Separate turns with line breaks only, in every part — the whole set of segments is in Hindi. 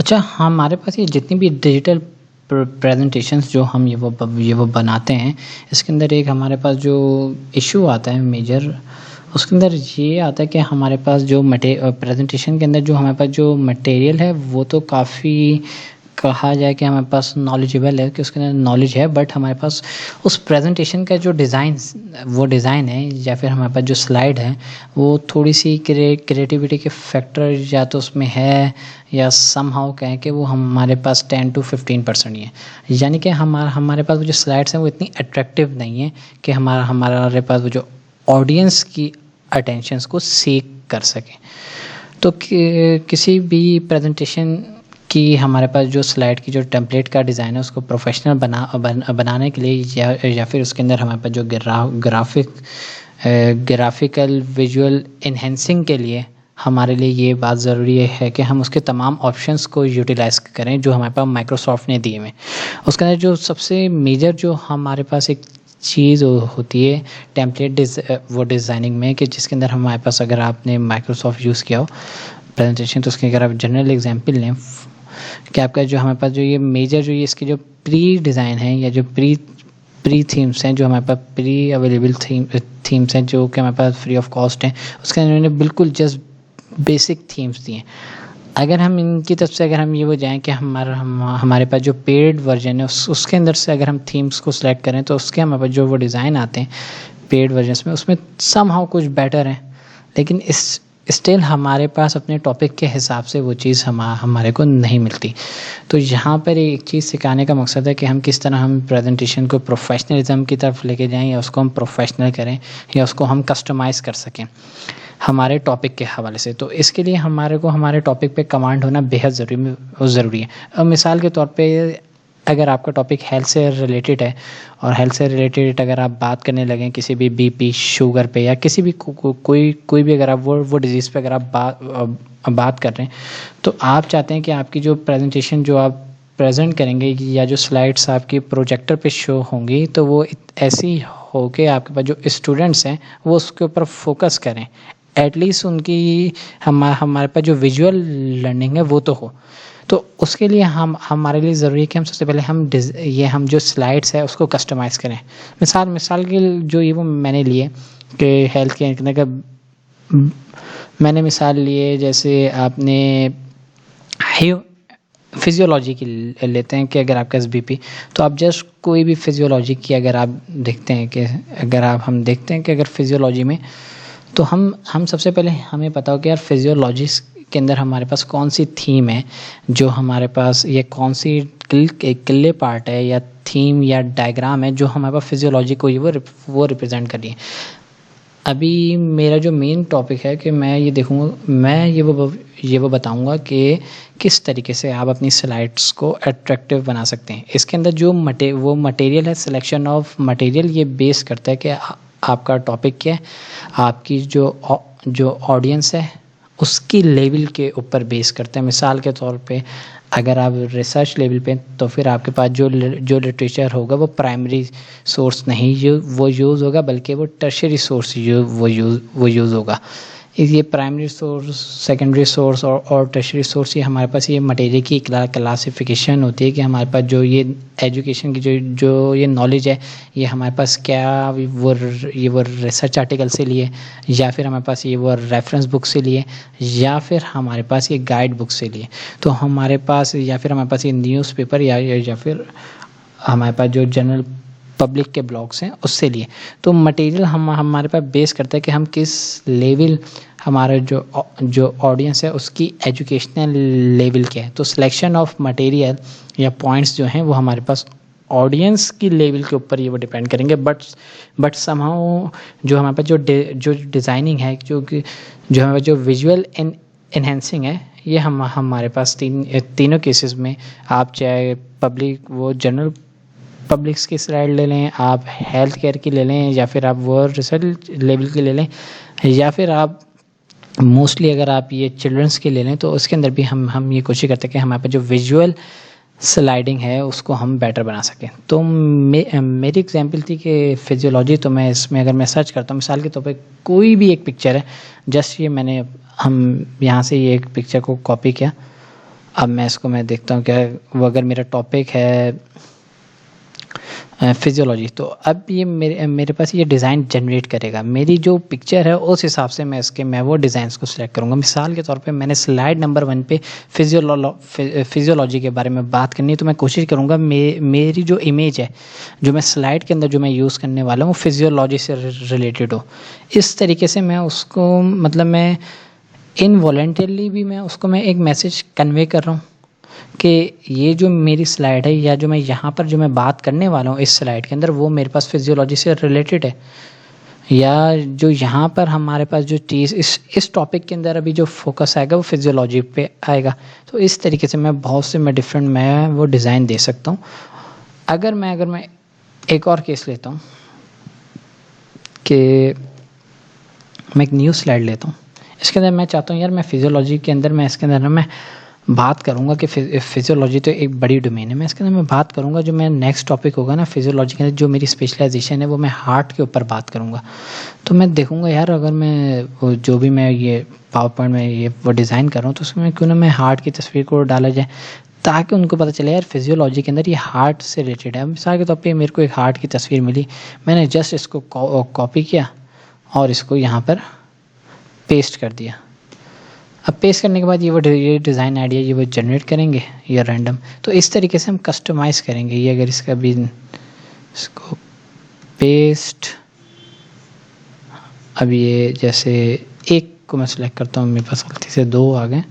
अच्छा, हमारे पास ये जितनी भी डिजिटल प्रेजेंटेशंस जो हम ये वो बनाते हैं, इसके अंदर एक हमारे पास जो इशू आता है मेजर, उसके अंदर ये आता है कि हमारे पास जो प्रेजेंटेशन के अंदर जो हमारे पास जो मटेरियल है वो तो काफ़ी कहा जाए कि हमारे पास नॉलेजेबल है, कि उसके अंदर नॉलेज है, बट हमारे पास उस प्रेजेंटेशन का जो डिज़ाइन है या फिर हमारे पास जो स्लाइड है वो थोड़ी सी क्रिएटिविटी के फैक्टर या तो उसमें है, या समहाउ कहें कि वो हमारे पास 10 to 15% ही है। यानी कि हमारे पास वो जो स्लाइड्स हैं वो इतनी अट्रैक्टिव नहीं है कि हमारे पास वो जो ऑडियंस की अटेंशंस को सीक कर सकें। तो किसी भी प्रेजेंटेशन कि हमारे पास जो स्लाइड की जो टेम्पलेट का डिज़ाइन है उसको प्रोफेशनल बनाने के लिए या फिर उसके अंदर हमारे पास जो ग्राफिकल विजुअल इन्हेंसिंग के लिए हमारे लिए ये बात ज़रूरी है कि हम उसके तमाम ऑप्शंस को यूटिलाइज़ करें जो हमारे पास माइक्रोसॉफ्ट ने दिए हुए। उसके अंदर जो सबसे मेजर जो हमारे पास एक चीज़ होती है टेम्पलेट वो डिज़ाइनिंग में, कि जिसके अंदर हमारे पास अगर आपने माइक्रोसॉफ्ट यूज़ किया हो प्रेजेंटेशन, तो उसके अगर आप जनरल एग्जांपल लें कि आपका जो हमारे पास जो ये मेजर जो ये इसके जो प्री डिज़ाइन है या जो प्री थीम्स हैं, जो हमारे पास प्री अवेलेबल थीम्स हैं जो कि हमारे पास फ्री ऑफ कॉस्ट हैं, उसके अंदर उन्होंने बिल्कुल जस्ट बेसिक थीम्स दिए। अगर हम इनकी तरफ से अगर हम ये वो जाएँ कि हमारे पास जो पेड वर्जन है उसके अंदर से अगर हम थीम्स को सिलेक्ट करें तो उसके हमारे पास जो वो डिज़ाइन आते हैं पेड वर्जन्स में उसमें समहाउ कुछ बेटर हैं, लेकिन स्टिल हमारे पास अपने टॉपिक के हिसाब से वो चीज़ हमारे को नहीं मिलती। तो यहाँ पर एक चीज़ सिखाने का मकसद है कि हम किस तरह हम प्रेजेंटेशन को प्रोफेशनलिज्म की तरफ लेके जाएं, या उसको हम प्रोफेशनल करें, या उसको हम कस्टमाइज़ कर सकें हमारे टॉपिक के हवाले से। तो इसके लिए हमारे को हमारे टॉपिक पे कमांड होना बेहद ज़रूरी है। अब मिसाल के तौर पे अगर आपका टॉपिक हेल्थ से रिलेटेड है और हेल्थ से रिलेटेड अगर आप बात करने लगें किसी भी बीपी शुगर पे या किसी भी कोई भी अगर आप वो डिज़ीज़ पे अगर आप बात कर रहे हैं, तो आप चाहते हैं कि आपकी जो प्रेजेंटेशन जो आप प्रेजेंट करेंगे या जो स्लाइड्स आपकी प्रोजेक्टर पे शो होंगी तो वो ऐसी हो कि आपके पास जो स्टूडेंट्स हैं वो उसके ऊपर फोकस करें, एटलीस्ट उनकी हमारे पास जो विजुअल लर्निंग है वो तो हो। तो उसके लिए हमारे लिए ज़रूरी है कि हम सबसे पहले हम जो स्लाइड्स है उसको कस्टमाइज़ करें। मिसाल के जो ये वो मैंने लिए कि हेल्थ केयर का मैंने मिसाल लिए, जैसे आपने फिजियोलॉजी की लेते हैं कि अगर आपका एसबीपी, तो आप जस्ट कोई भी फिजियोलॉजी की अगर आप देखते हैं कि हम देखते हैं कि अगर फिजियोलॉजी में तो हम सबसे पहले हमें पता हो कि यार फिजियोलॉजिस्ट के अंदर हमारे पास कौन सी थीम है, जो हमारे पास ये कौन सी क्ले पार्ट है या थीम या डायग्राम है जो हमारे पास फिजियोलॉजी को वो रिप्रेजेंट कर रही है। अभी मेरा जो मेन टॉपिक है कि मैं ये वो बताऊंगा कि किस तरीके से आप अपनी स्लाइड्स को अट्रैक्टिव बना सकते हैं। इसके अंदर जो वो मटेरियल है, सिलेक्शन ऑफ मटेरियल, ये बेस करता है कि आपका टॉपिक क्या है, आपकी जो ऑडियंस है उसकी लेवल के ऊपर बेस करते हैं। मिसाल के तौर पे अगर आप रिसर्च लेवल पे तो फिर आपके पास जो लिटरेचर होगा वो प्राइमरी सोर्स नहीं वो यूज़ होगा, बल्कि वो टर्शियरी सोर्स वो यूज़ होगा। ये प्राइमरी सोर्स, सेकेंडरी सोर्स और टर्शियरी सोर्स, ये हमारे पास ये मटेरियल की क्लासिफिकेशन होती है कि हमारे पास जो ये एजुकेशन की जो ये नॉलेज है ये हमारे पास क्या वो रिसर्च आर्टिकल से लिए, या फिर हमारे पास ये वो रेफरेंस बुक से लिए, या फिर हमारे पास ये गाइड बुक से लिए, तो हमारे पास या फिर हमारे पास ये न्यूज़पेपर या फिर हमारे पास जो जनरल पब्लिक के ब्लॉग्स हैं उससे लिए। तो मटेरियल हमारे पास बेस करता है कि हम किस लेवल हमारा जो ऑडियंस है उसकी एजुकेशनल लेवल क्या है। तो सिलेक्शन ऑफ मटेरियल या पॉइंट्स जो हैं वो हमारे पास ऑडियंस की लेवल के ऊपर ये वो डिपेंड करेंगे, बट समहाउ जो हमारे पास जो डिज़ाइनिंग है, जो हमारे जो विजुअल एनहेंसिंग है, ये हमारे पास तीनों केसेस में, आप चाहे जनरल पब्लिक्स की स्लाइड ले लें, आप हेल्थ केयर की ले लें, या फिर आप वो रिसर्च लेवल की ले लें, या फिर आप मोस्टली अगर आप ये चिल्ड्रंस की ले लें, तो उसके अंदर भी हम ये कोशिश करते हैं कि हमारे पास जो विजुअल स्लाइडिंग है उसको हम बेटर बना सकें। तो मेरी एग्जांपल थी कि फिजियोलॉजी, तो मैं इसमें अगर मैं सर्च करता हूँ मिसाल के तौर पे कोई भी एक पिक्चर है, जस्ट ये हम यहाँ से ये एक पिक्चर को कॉपी किया, अब मैं इसको मैं देखता हूँ क्या वो, अगर मेरा टॉपिक है फिजियोलॉजी, तो अब ये मेरे पास ये डिज़ाइन जनरेट करेगा। मेरी जो पिक्चर है उस हिसाब से मैं वो डिज़ाइंस को सिलेक्ट करूँगा। मिसाल के तौर पे मैंने स्लाइड नंबर 1 पे फिजियोलॉजी के बारे में बात करनी है, तो मैं कोशिश करूँगा मेरी जो इमेज है, जो मैं स्लाइड के अंदर जो मैं यूज़ करने वाला हूँ, फिजियोलॉजी से रिलेटेड हो। इस तरीके से मैं उसको मतलब मैं इनवॉलेंटरली भी मैं उसको मैं एक मैसेज कन्वे कर रहा हूँ कि ये जो मेरी स्लाइड है या जो मैं यहाँ पर जो मैं बात करने वाला हूँ इस स्लाइड के अंदर, वो मेरे पास फिजियोलॉजी से रिलेटेड है, या जो यहाँ पर हमारे पास जो चीज़ इस टॉपिक के अंदर अभी जो फोकस आएगा वो फिजियोलॉजी पे आएगा। तो इस तरीके से मैं बहुत से मैं डिफरेंट मैं वो डिज़ाइन दे सकता हूँ। अगर मैं एक और केस लेता हूँ कि मैं एक न्यू स्लाइड लेता हूँ, इसके अंदर मैं चाहता हूँ यार मैं फिजियोलॉजी के अंदर मैं इसके अंदर ना मैं बात करूँगा कि फिजियोलॉजी तो एक बड़ी डोमेन है। मैं इसके अंदर मैं बात करूँगा जो मैं नेक्स्ट टॉपिक होगा ना फिजियोलॉजी के अंदर, जो मेरी स्पेशलाइजेशन है वो मैं हार्ट के ऊपर बात करूँगा। तो मैं देखूँगा यार अगर मैं वो जो भी मैं ये पावर पॉइंट में ये वो डिज़ाइन कर रहा हूँ, तो उसमें क्यों ना मैं हार्ट की तस्वीर को डाला जाए, ताकि उनको पता चले यार फिजियोलॉजी के अंदर ये हार्ट से रिलेटेड है। मिसाल के तौर पर मेरे को एक हार्ट की तस्वीर मिली, मैंने जस्ट इसको कॉपी किया और इसको यहाँ पर पेस्ट कर दिया। अब पेस्ट करने के बाद ये डिज़ाइन आइडिया ये वो जनरेट करेंगे या रैंडम। तो इस तरीके से हम कस्टमाइज़ करेंगे। ये अगर इसका भी इसको पेस्ट, अब ये जैसे एक को मैं सेलेक्ट करता हूँ, मेरे पास गलती से 2 आ गए,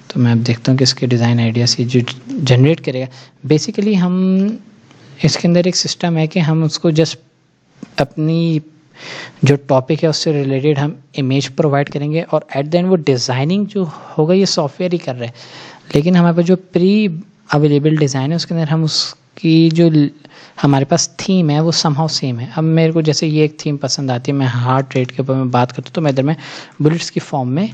तो मैं अब देखता हूँ कि इसके डिज़ाइन आइडिया से जो जनरेट करेगा। बेसिकली हम इसके अंदर एक सिस्टम है कि हम उसको जस्ट अपनी जो टॉपिक है उससे रिलेटेड हम इमेज प्रोवाइड करेंगे, और एट द एंड वो डिज़ाइनिंग जो होगा ये सॉफ्टवेयर ही कर रहे हैं, लेकिन हमारे पास जो प्री अवेलेबल डिज़ाइन है उसके अंदर हम उसकी जो हमारे पास थीम है वो समहाउ सेम है। अब मेरे को जैसे ये एक थीम पसंद आती है, मैं हार्ट रेट के ऊपर मैं बात करता हूँ, तो मैं इधर में बुलेट्स की फॉर्म में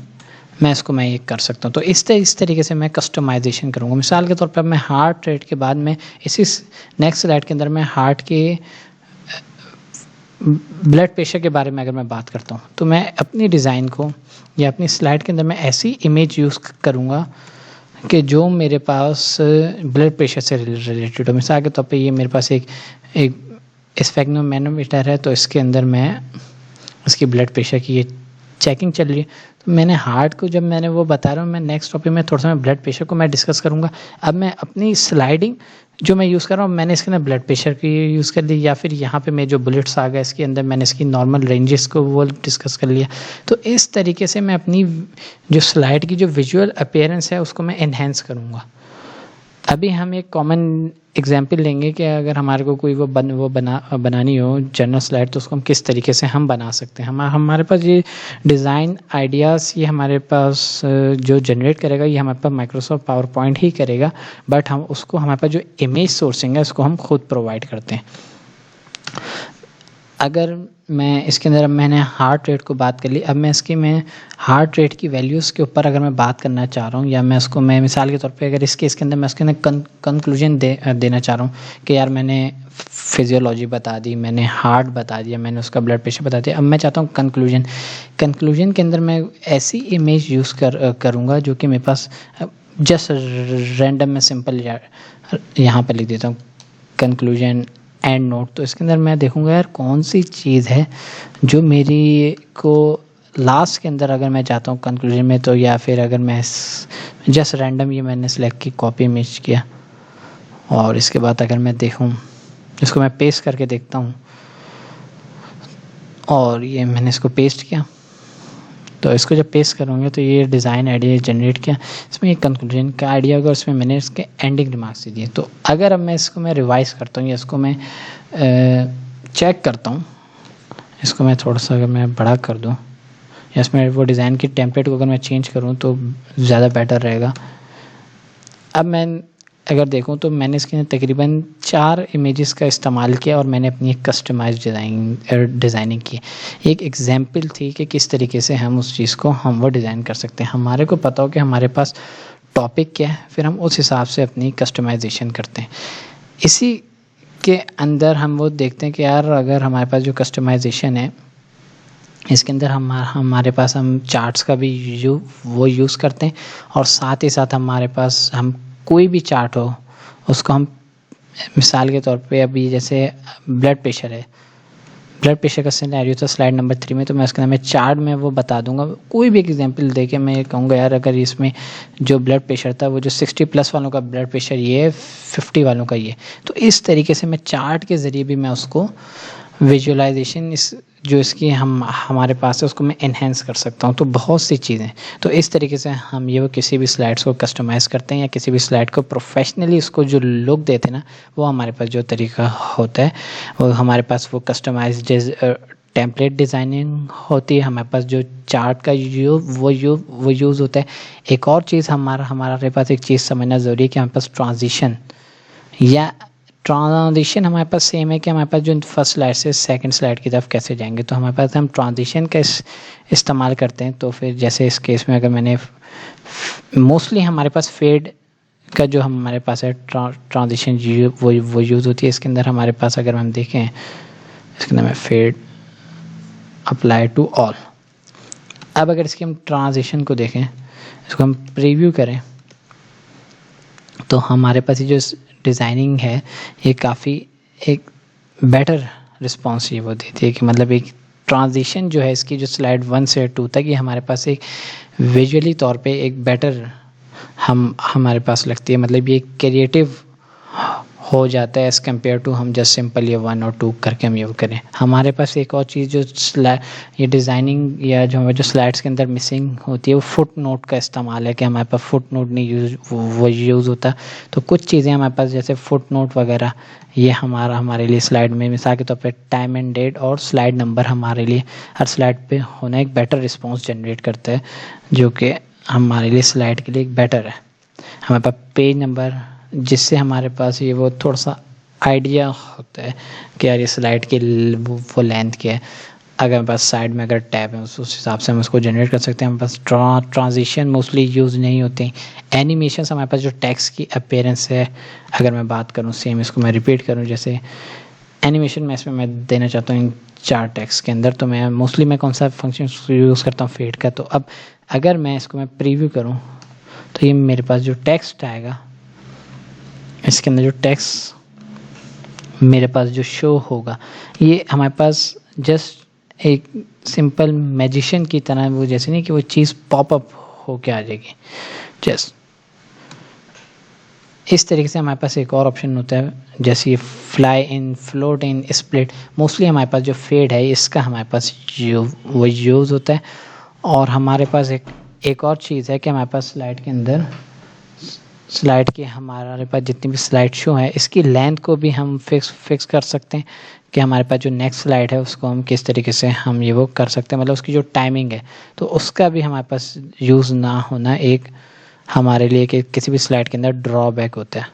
मैं इसको मैं ये कर सकता हूँ। तो इस तरीके से मैं कस्टमाइजेशन करूँगा। मिसाल के तौर पर मैं हार्ट रेट के बाद में इसी नेक्स्ट स्लाइड के अंदर मैं हार्ट के ब्लड प्रेशर के बारे में अगर मैं बात करता हूँ, तो मैं अपनी डिज़ाइन को या अपनी स्लाइड के अंदर मैं ऐसी इमेज यूज़ करूँगा कि जो मेरे पास ब्लड प्रेशर से रिलेटेड हो। मिसाल के तौर पे ये मेरे पास एक स्फेग्नोमेनोमीटर है, तो इसके अंदर मैं इसकी ब्लड प्रेशर की ये चेकिंग चल रही है। तो मैंने हार्ट को जब मैंने वो बता रहा हूँ, मैं नेक्स्ट टॉपिक में थोड़ा सा मैं ब्लड प्रेशर को मैं डिस्कस करूँगा। अब मैं अपनी स्लाइडिंग जो मैं यूज़ कर रहा हूँ, मैंने इसके अंदर ब्लड प्रेशर की यूज़ कर ली, या फिर यहाँ पे मैं जो बुलेट्स आ गए इसके अंदर मैंने इसकी नॉर्मल रेंजेस को वो डिस्कस कर लिया। तो इस तरीके से मैं अपनी जो स्लाइड की जो विजुअल अपीयरेंस है उसको मैं एनहेंस करूँगा। अभी हम एक कॉमन एग्जांपल लेंगे कि अगर हमारे को कोई बनानी हो जनरल स्लाइड, तो उसको हम किस तरीके से हम बना सकते हैं। हमारे पास ये डिज़ाइन आइडियाज़ ये हमारे पास जो जनरेट करेगा ये हमारे पास माइक्रोसॉफ्ट पावर पॉइंट ही करेगा, बट हम उसको हमारे पास जो इमेज सोर्सिंग है उसको हम खुद प्रोवाइड करते हैं। अगर मैं इसके अंदर मैंने हार्ट रेट को बात कर ली, अब मैं हार्ट रेट की वैल्यूज़ के ऊपर अगर मैं बात करना चाह रहा हूँ, या मैं मिसाल के तौर पे अगर इसके अंदर मैं उसके अंदर कंक्लूजन देना चाह रहा हूँ कि यार मैंने फिजियोलॉजी बता दी, मैंने हार्ट बता दिया, मैंने उसका ब्लड प्रेशर बता दिया। अब मैं चाहता हूँ कंक्लूजन के अंदर मैं ऐसी इमेज यूज़ करूँगा जो कि मेरे पास जस्ट रैंडम में सिंपल यहाँ पर लिख देता हूँ कंक्लूजन एंड नोट। तो इसके अंदर मैं देखूंगा यार कौन सी चीज़ है जो मेरी को लास्ट के अंदर अगर मैं चाहता हूँ कंक्लूजन में, तो या फिर अगर मैं जस्ट रैंडम ये मैंने सेलेक्ट की कॉपी इमेज किया, और इसके बाद अगर मैं देखूँ इसको मैं पेस्ट करके देखता हूँ, और ये मैंने इसको पेस्ट किया, तो इसको जब पेस्ट करूँगे तो ये डिज़ाइन आइडिया जनरेट किया, इसमें एक कंक्लूजन का आइडिया होगा, उसमें मैंने इसके एंडिंग रिमार्क्स दिए। तो अगर अब मैं इसको मैं रिवाइज करता हूँ या इसको मैं चेक करता हूँ, इसको मैं थोड़ा सा अगर मैं बड़ा कर दूँ या इसमें वो डिज़ाइन की टेम्पलेट को अगर मैं चेंज करूँ तो ज़्यादा बेटर रहेगा। अब मैं अगर देखूँ तो मैंने इसके अंदर तकरीबन 4 इमेजेस का इस्तेमाल किया और मैंने अपनी एक कस्टमाइज डिज़ाइनिंग की। एक एग्जांपल थी कि किस तरीके से हम उस चीज़ को हम वो डिज़ाइन कर सकते हैं। हमारे को पता हो कि हमारे पास टॉपिक क्या है, फिर हम उस हिसाब से अपनी कस्टमाइजेशन करते हैं। इसी के अंदर हम वो देखते हैं कि यार अगर हमारे पास जो कस्टमाइजेशन है इसके अंदर हमारे पास हम चार्ट्स का भी वो यूज़ करते हैं, और साथ ही साथ हमारे पास हम कोई भी चार्ट हो उसको हम, मिसाल के तौर पे अभी जैसे ब्लड प्रेशर है, ब्लड प्रेशर का सिनेरियो था स्लाइड नंबर 3 में, तो मैं उसके अंदर मैं चार्ट में वो बता दूंगा। कोई भी एग्जांपल दे के मैं ये कहूँगा यार अगर इसमें जो ब्लड प्रेशर था वो जो 60+ वालों का ब्लड प्रेशर ये है, 50 वालों का ये, तो इस तरीके से मैं चार्ट के ज़रिए भी मैं उसको विजुअलाइजेशन इस जो इसकी हमारे पास है उसको मैं एनहेंस कर सकता हूँ। तो बहुत सी चीज़ें, तो इस तरीके से हम ये वो किसी भी स्लाइड्स को कस्टमाइज़ करते हैं या किसी भी स्लाइड को प्रोफेशनली उसको जो लुक देते हैं ना, वो हमारे पास जो तरीका होता है वो हमारे पास वो कस्टमाइज्ड टेम्पलेट डिज़ाइनिंग होती है, हमारे पास जो चार्ट का वो यूज़ होता है। एक और चीज़ हमारे पास एक चीज़ समझना ज़रूरी है कि हमारे पास ट्रांजिशन हमारे पास सेम है कि हमारे पास जो फर्स्ट स्लाइड से सेकंड स्लाइड की तरफ कैसे जाएंगे, तो हमारे पास हम ट्रांजिशन का इस्तेमाल करते हैं। तो फिर जैसे इस केस में अगर मैंने मोस्टली हमारे पास फेड का जो हमारे पास है ट्रांजिशन वो यूज़ होती है। इसके अंदर हमारे पास अगर हम देखें इसके अंदर मैं फेड अप्लाई टू ऑल। अब अगर इसके हम ट्रांजिशन को देखें, इसको हम प्रीव्यू करें, तो हमारे पास ये जो डिज़ाइनिंग है ये काफ़ी एक बेटर रिस्पॉन्स ये वो देती है कि मतलब एक ट्रांजिशन जो है इसकी जो स्लाइड 1 से 2 तक ये हमारे पास एक विजुअली तौर पे एक बेटर हमारे पास लगती है, मतलब ये क्रिएटिव हो जाता है एज़ कम्पेयर टू हम जस्ट सिंपल ये 1 और 2 करके हम ये करें। हमारे पास एक और चीज़ जो ये डिज़ाइनिंग या जो स्लाइड्स के अंदर मिसिंग होती है वो फुट नोट का इस्तेमाल है कि हमारे पास फुट नोट नहीं यूज़ होता। तो कुछ चीज़ें हमारे पास जैसे फुट नोट वगैरह ये हमारे लिए स्लाइड में मिसाल के तौर पर टाइम एंड डेट और स्लाइड नंबर हमारे लिए हर स्लाइड पे होना एक बेटर रिस्पॉन्स जनरेट करता है, जो कि हमारे लिए स्लाइड के लिए एक बेटर है। हमारे पास पेज नंबर जिससे हमारे पास ये वो थोड़ा सा आइडिया होता है कि यार ये स्लाइड की वो लेंथ क्या है। अगर हमारे पास साइड में अगर टैब है उस हिसाब से हम उसको जनरेट कर सकते हैं। हमारे पास ट्रांजिशन मोस्टली यूज़ नहीं होते। एनिमेशन हमारे पास जो टेक्स्ट की अपीयरेंस है, अगर मैं बात करूँ सेम इसको मैं रिपीट करूँ, जैसे एनिमेशन में इसमें मैं देना चाहता हूँ इन 4 टेक्स्ट के अंदर, तो मैं मोस्टली मैं कौन सा फंक्शन यूज़ करता हूँ फेड का। तो अब अगर मैं इसको मैं प्रीव्यू करूँ तो ये मेरे पास जो टेक्स्ट आएगा इसके अंदर जो टेक्स्ट मेरे पास जो शो होगा ये हमारे पास जस्ट एक सिंपल मैजिशियन की तरह, वो जैसे नहीं कि वो चीज़ पॉपअप होके आ जाएगी। जस्ट इस तरीके से हमारे पास एक और ऑप्शन होता है जैसे ये fly in, float in, split. Mostly हमारे पास जो फेड है इसका हमारे पास वो यूज़ होता है। और हमारे पास एक और चीज़ है कि हमारे पास स्लाइड के अंदर स्लाइड के हमारे पास जितनी भी स्लाइड शो है इसकी लेंथ को भी हम फिक्स कर सकते हैं कि हमारे पास जो नेक्स्ट स्लाइड है उसको हम किस तरीके से हम ये वो कर सकते हैं, मतलब उसकी जो टाइमिंग है तो उसका भी हमारे पास यूज़ ना होना एक हमारे लिए कि किसी भी स्लाइड के अंदर ड्रॉबैक होता है।